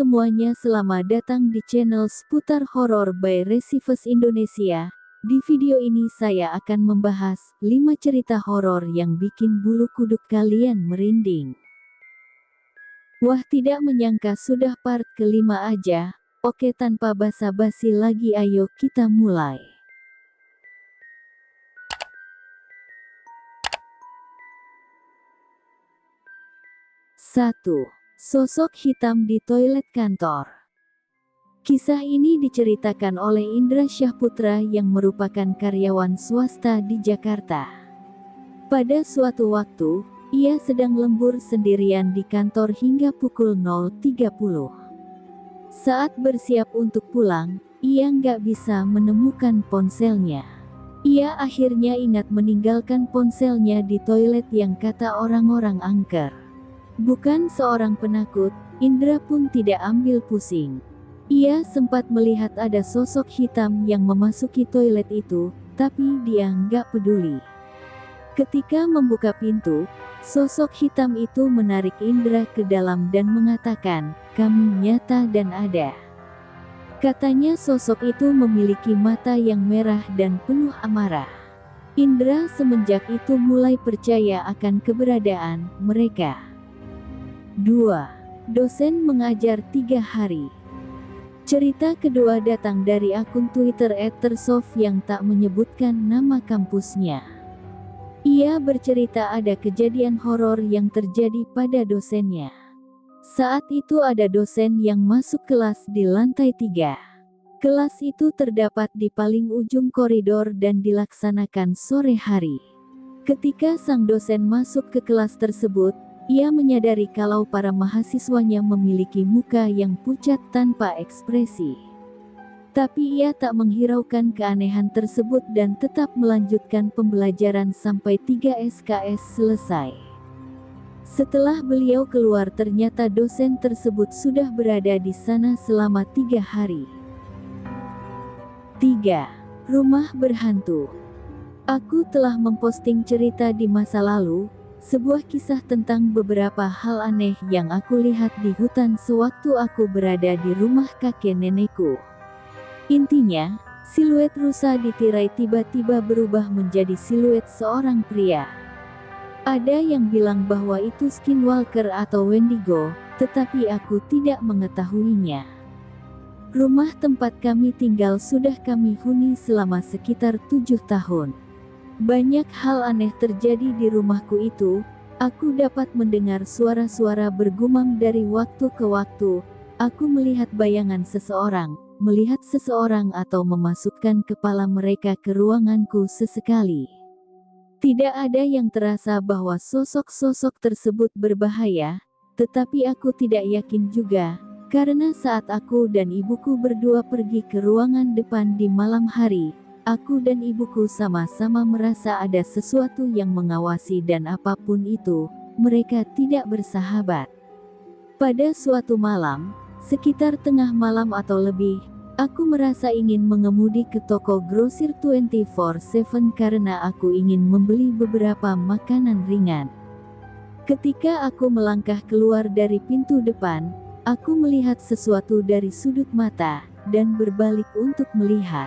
semuanya, selamat datang di channel seputar horor by Resifes Indonesia. Di video ini saya akan membahas 5 cerita horor yang bikin bulu kuduk kalian merinding. Wah, tidak menyangka sudah part kelima aja. Oke, tanpa basa-basi lagi ayo kita mulai. 1. Sosok hitam di toilet kantor. Kisah ini diceritakan oleh Indra Syahputra yang merupakan karyawan swasta di Jakarta. Pada suatu waktu, ia sedang lembur sendirian di kantor hingga pukul 0.30. Saat bersiap untuk pulang, ia nggak bisa menemukan ponselnya. Ia akhirnya ingat meninggalkan ponselnya di toilet yang kata orang-orang angker. Bukan seorang penakut, Indra pun tidak ambil pusing. Ia sempat melihat ada sosok hitam yang memasuki toilet itu, tapi dia nggak peduli. Ketika membuka pintu, sosok hitam itu menarik Indra ke dalam dan mengatakan, "Kami nyata dan ada." Katanya sosok itu memiliki mata yang merah dan penuh amarah. Indra semenjak itu mulai percaya akan keberadaan mereka. 2. Dosen mengajar 3 hari. Cerita kedua datang dari akun Twitter @tersof yang tak menyebutkan nama kampusnya. Ia bercerita ada kejadian horor yang terjadi pada dosennya. Saat itu ada dosen yang masuk kelas di lantai 3. Kelas itu terdapat di paling ujung koridor dan dilaksanakan sore hari. Ketika sang dosen masuk ke kelas tersebut, ia menyadari kalau para mahasiswanya memiliki muka yang pucat tanpa ekspresi. Tapi ia tak menghiraukan keanehan tersebut dan tetap melanjutkan pembelajaran sampai 3 SKS selesai. Setelah beliau keluar, ternyata dosen tersebut sudah berada di sana selama 3 hari. 3. Rumah berhantu. Aku telah memposting cerita di masa lalu, sebuah kisah tentang beberapa hal aneh yang aku lihat di hutan sewaktu aku berada di rumah kakek nenekku. Intinya, siluet rusa di tirai tiba-tiba berubah menjadi siluet seorang pria. Ada yang bilang bahwa itu skinwalker atau wendigo, tetapi aku tidak mengetahuinya. Rumah tempat kami tinggal sudah kami huni selama sekitar 7 tahun. Banyak hal aneh terjadi di rumahku itu. Aku dapat mendengar suara-suara bergumam dari waktu ke waktu. Aku melihat bayangan seseorang, melihat seseorang atau memasukkan kepala mereka ke ruanganku sesekali. Tidak ada yang terasa bahwa sosok-sosok tersebut berbahaya, tetapi aku tidak yakin juga, karena saat aku dan ibuku berdua pergi ke ruangan depan di malam hari, aku dan ibuku sama-sama merasa ada sesuatu yang mengawasi dan apapun itu, mereka tidak bersahabat. Pada suatu malam, sekitar tengah malam atau lebih, aku merasa ingin mengemudi ke toko grosir 24/7 karena aku ingin membeli beberapa makanan ringan. Ketika aku melangkah keluar dari pintu depan, aku melihat sesuatu dari sudut mata, dan berbalik untuk melihat.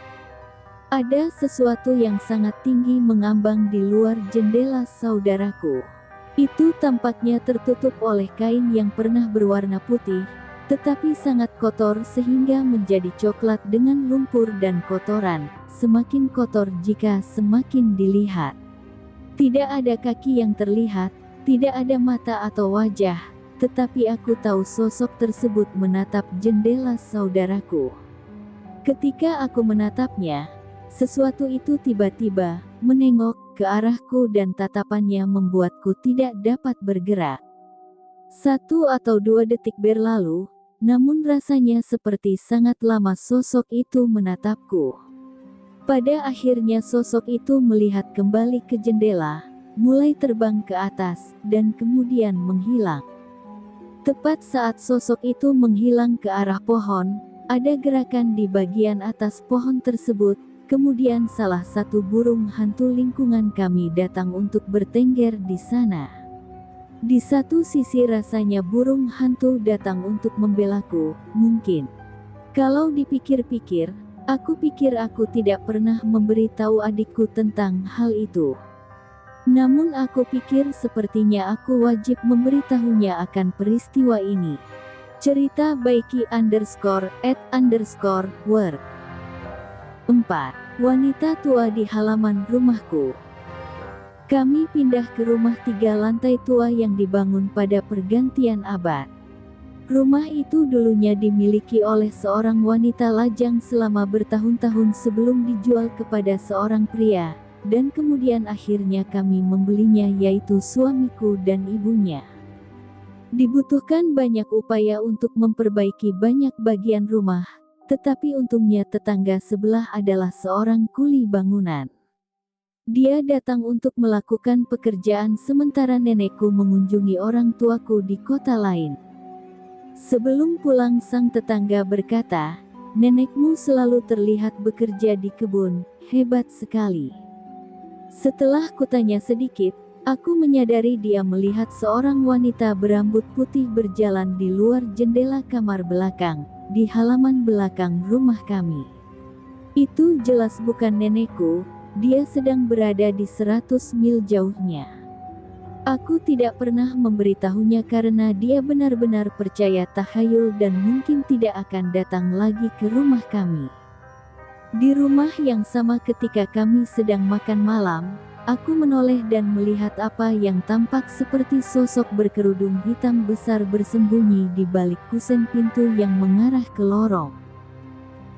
Ada sesuatu yang sangat tinggi mengambang di luar jendela saudaraku. Itu tampaknya tertutup oleh kain yang pernah berwarna putih, tetapi sangat kotor sehingga menjadi coklat dengan lumpur dan kotoran, semakin kotor jika semakin dilihat. Tidak ada kaki yang terlihat, tidak ada mata atau wajah, tetapi aku tahu sosok tersebut menatap jendela saudaraku. Ketika aku menatapnya, sesuatu itu tiba-tiba menengok ke arahku dan tatapannya membuatku tidak dapat bergerak. 1 atau 2 detik berlalu, namun rasanya seperti sangat lama sosok itu menatapku. Pada akhirnya sosok itu melihat kembali ke jendela, mulai terbang ke atas, dan kemudian menghilang. Tepat saat sosok itu menghilang ke arah pohon, ada gerakan di bagian atas pohon tersebut. Kemudian salah satu burung hantu lingkungan kami datang untuk bertengger di sana. Di satu sisi rasanya burung hantu datang untuk membelaku, mungkin. Kalau dipikir-pikir, aku pikir aku tidak pernah memberitahu adikku tentang hal itu. Namun aku pikir sepertinya aku wajib memberitahunya akan peristiwa ini. Cerita Baiki_@_work. 4. Wanita tua di halaman rumahku. Kami pindah ke rumah 3 lantai tua yang dibangun pada pergantian abad. Rumah itu dulunya dimiliki oleh seorang wanita lajang selama bertahun-tahun sebelum dijual kepada seorang pria, dan kemudian akhirnya kami membelinya, yaitu suamiku dan ibunya. Dibutuhkan banyak upaya untuk memperbaiki banyak bagian rumah, tetapi untungnya tetangga sebelah adalah seorang kuli bangunan. Dia datang untuk melakukan pekerjaan sementara nenekku mengunjungi orang tuaku di kota lain. Sebelum pulang sang tetangga berkata, "Nenekmu selalu terlihat bekerja di kebun, hebat sekali." Setelah kutanya sedikit, aku menyadari dia melihat seorang wanita berambut putih berjalan di luar jendela kamar belakang, di halaman belakang rumah kami. Itu jelas bukan nenekku, dia sedang berada di 100 mil jauhnya. Aku tidak pernah memberitahunya karena dia benar-benar percaya tahayul dan mungkin tidak akan datang lagi ke rumah kami. Di rumah yang sama ketika kami sedang makan malam, aku menoleh dan melihat apa yang tampak seperti sosok berkerudung hitam besar bersembunyi di balik kusen pintu yang mengarah ke lorong.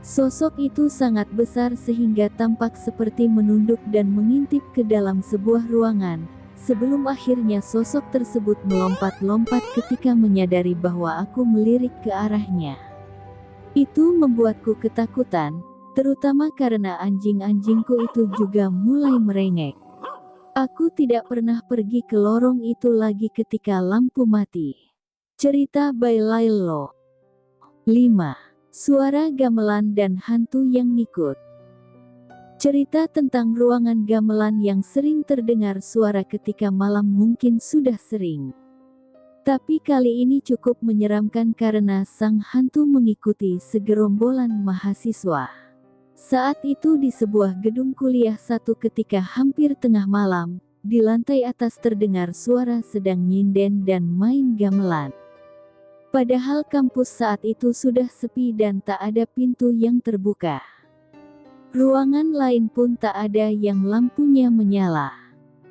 Sosok itu sangat besar sehingga tampak seperti menunduk dan mengintip ke dalam sebuah ruangan, sebelum akhirnya sosok tersebut melompat-lompat ketika menyadari bahwa aku melirik ke arahnya. Itu membuatku ketakutan, terutama karena anjing-anjingku itu juga mulai merengek. Aku tidak pernah pergi ke lorong itu lagi ketika lampu mati. Cerita by Lailo. 5. Suara gamelan dan hantu yang ngikut. Cerita tentang ruangan gamelan yang sering terdengar suara ketika malam mungkin sudah sering. Tapi kali ini cukup menyeramkan karena sang hantu mengikuti segerombolan mahasiswa. Saat itu di sebuah gedung kuliah 1 ketika hampir tengah malam, di lantai atas terdengar suara sedang nyinden dan main gamelan. Padahal kampus saat itu sudah sepi dan tak ada pintu yang terbuka. Ruangan lain pun tak ada yang lampunya menyala.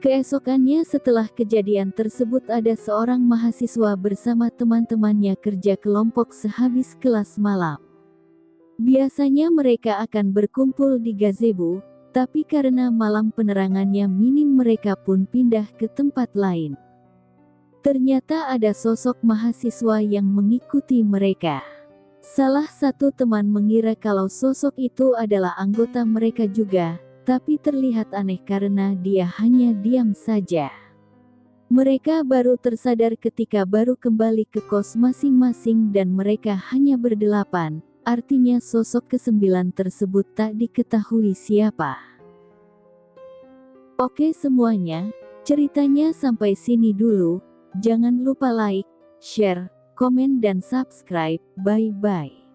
Keesokannya setelah kejadian tersebut ada seorang mahasiswa bersama teman-temannya kerja kelompok sehabis kelas malam. Biasanya mereka akan berkumpul di gazebo, tapi karena malam penerangannya minim mereka pun pindah ke tempat lain. Ternyata ada sosok mahasiswa yang mengikuti mereka. Salah satu teman mengira kalau sosok itu adalah anggota mereka juga, tapi terlihat aneh karena dia hanya diam saja. Mereka baru tersadar ketika baru kembali ke kos masing-masing dan mereka hanya berdelapan, artinya sosok ke-9 tersebut tak diketahui siapa. Oke semuanya, ceritanya sampai sini dulu. Jangan lupa like, share, komen dan subscribe. Bye-bye.